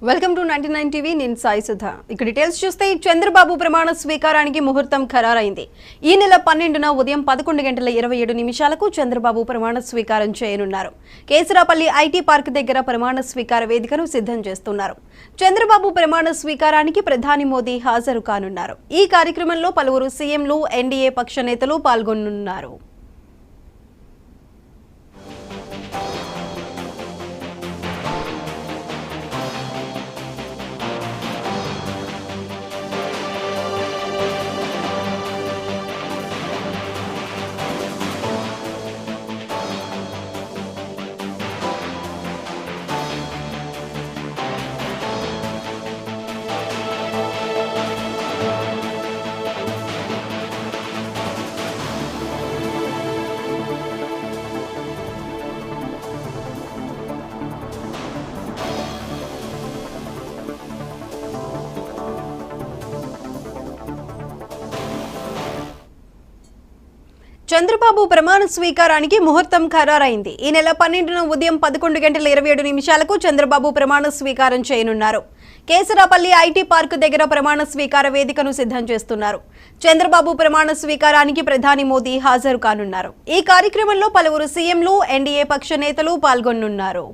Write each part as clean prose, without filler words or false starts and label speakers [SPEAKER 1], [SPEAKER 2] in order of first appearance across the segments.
[SPEAKER 1] Welcome to 99 TV. నేను సాయి సుధా. ఇక details చూస్తే చంద్రబాబు ప్రమాణ స్వీకారానికి ముహూర్తం ఖరారైంది. ఈ నెల 12న ఉదయం 11:27 చంద్రబాబు ప్రమాణ స్వీకారం చేయనున్నారు. కేసరాపల్లి ఐటీ పార్క్ దగ్గర ప్రమాణ స్వీకార వేదికను సిద్ధం చేస్తున్నారు. చంద్రబాబు ప్రమాణ స్వీకారానికి ప్రధాని మోదీ హాజరు కానున్నారు. ఈ కార్యక్రమంలో పలువురు సీఎంలు, ఎన్డీఏ పక్ష నేతలు పాల్గొనున్నారు. చంద్రబాబు ప్రమాణ స్వీకారానికి ముహూర్తం ఖరారైంది. ఈ నెల 12న ఉదయం 11:27 చంద్రబాబు ప్రమాణ స్వీకారం చేయనున్నారు. కేసరాపల్లి ఐటీ పార్క్ దగ్గర ప్రమాణ స్వీకార వేదికను సిద్ధం చేస్తున్నారు. చంద్రబాబు ప్రమాణ స్వీకారానికి ప్రధాని మోదీ హాజరు కానున్నారు. ఈ కార్యక్రమంలో పలువురు సీఎంలు, ఎన్డీఏ పక్ష నేతలు పాల్గొనున్నారు.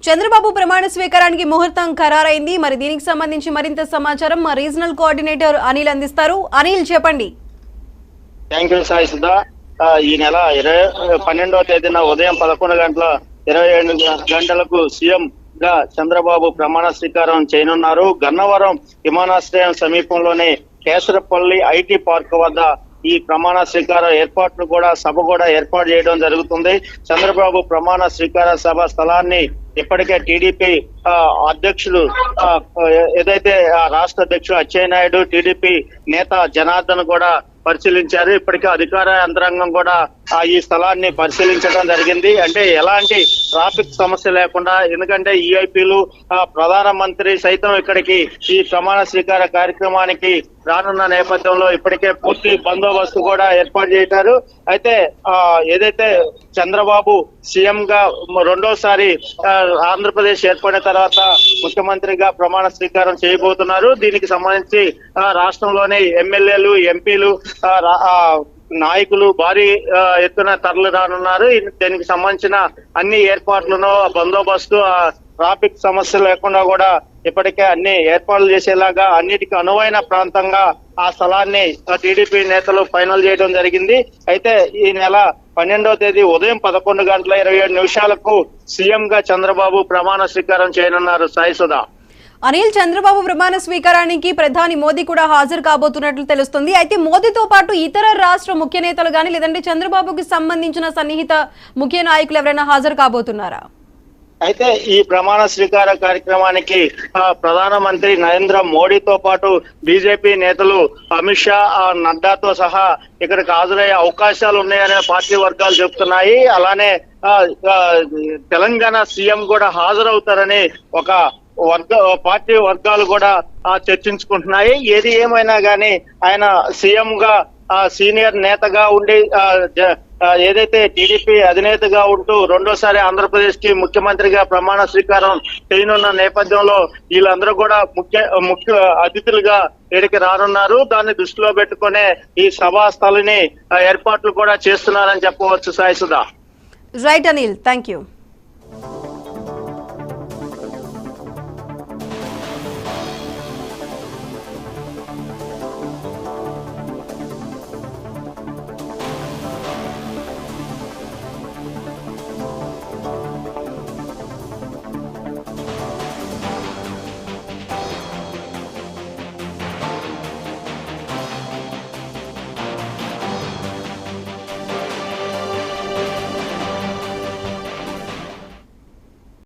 [SPEAKER 1] చంద్రబాబు ప్రమాణ స్వీకారానికి ముహూర్తం ఖరారైంది. మరి దీనికి సంబంధించి మరింత సమాచారం మా రీజనల్ కోఆర్డినేటర్ అనిల్ అందిస్తారు. అనిల్, చెప్పండి.
[SPEAKER 2] Thank you Sai Sudha. ఈ నెల 12వ తేదీన ఉదయం 11:27 సీఎం గా చంద్రబాబు ప్రమాణ స్వీకారం చేయనున్నారు. గన్నవరం విమానాశ్రయం సమీపంలోనే కేసరపల్లి ఐటీ పార్క్ వద్ద ఈ ప్రమాణ స్వీకార సభ కూడా ఏర్పాటు చేయడం జరుగుతుంది. చంద్రబాబు ప్రమాణ స్వీకార సభ స్థలాన్ని ఇప్పటికే టీడీపీ అధ్యక్షులు ఏదైతే రాష్ట్ర అధ్యక్షుడు అచ్చెన్నాయుడు, టీడీపీ నేత జనార్దన్ కూడా పరిశీలించారు. ఇప్పటికే అధికార యంత్రాంగం కూడా ఈ స్థలాన్ని పరిశీలించడం జరిగింది. అంటే ఎలాంటి ట్రాఫిక్ సమస్య లేకుండా, ఎందుకంటే ఈఐపీలు, ప్రధానమంత్రి సైతం ఇక్కడికి ఈ ప్రమాణ స్వీకార కార్యక్రమానికి రానున్న నేపథ్యంలో ఇప్పటికే పూర్తి బందోబస్తు కూడా ఏర్పాటు చేశారు. అయితే ఏదైతే చంద్రబాబు సీఎం గా రెండోసారి ఆంధ్రప్రదేశ్ ఏర్పడిన తర్వాత ముఖ్యమంత్రిగా ప్రమాణ స్వీకారం చేయబోతున్నారు. దీనికి సంబంధించి రాష్ట్రంలోని ఎమ్మెల్యేలు, ఎంపీలు, నాయకులు భారీ ఎత్తున తరలి రానున్నారు. దీనికి సంబంధించిన అన్ని ఏర్పాట్లను, బందోబస్తు, ట్రాఫిక్ సమస్య లేకుండా కూడా ఇప్పటికే అన్ని ఏర్పాట్లు చేసేలాగా అన్నిటికీ అనువైన ప్రాంతంగా ఆ స్థలాన్ని టీడీపీ నేతలు ఫైనల్ చేయడం జరిగింది. అయితే ఈ నెల 12వ తేదీ ఉదయం 11:27 సీఎం గా చంద్రబాబు ప్రమాణ స్వీకారం చేయనున్నారు. సాయి సుధా.
[SPEAKER 1] అనిల్, చంద్రబాబు ప్రమాణ స్వీకారానికి ప్రధాని మోదీ కూడా హాజరు కాబోతున్నట్లు తెలుస్తుంది. అయితే మోదీతో పాటు ఇతర రాష్ట్ర ముఖ్య నేతలు గానీ, లేదంటే చంద్రబాబుకి సంబంధించిన సన్నిహిత ముఖ్య నాయకులు ఎవరైనా హాజరు కాబోతున్నారా?
[SPEAKER 2] అయితే ఈ ప్రమాణ స్వీకార కార్యక్రమానికి ప్రధానమంత్రి నరేంద్ర మోడీతో పాటు బీజేపీ నేతలు అమిత్ షా, నడ్డాతో సహా ఇక్కడికి హాజరయ్యే అవకాశాలు ఉన్నాయని పార్టీ వర్గాలు చెబుతున్నాయి. అలానే తెలంగాణ సీఎం కూడా హాజరవుతారని ఒక పార్టీ వర్గాలు కూడా చర్చించుకుంటున్నాయి. ఏది ఏమైనా గానీ ఆయన సీఎం గా సీనియర్ నేతగా ఉండి ఏదైతే టీడీపీ అధినేతగా ఉంటూ రెండోసారి ఆంధ్రప్రదేశ్ కి ముఖ్యమంత్రిగా ప్రమాణ స్వీకారం చేయనున్న నేపథ్యంలో వీళ్ళందరూ కూడా ముఖ్య అతిథులుగా ఇక్కడికి రానున్నారు. దాన్ని దృష్టిలో పెట్టుకునే ఈ సభా స్థలిని ఏర్పాట్లు కూడా చేస్తున్నారని చెప్పవచ్చు. Sai Sudha.
[SPEAKER 1] Right Anil, thank you.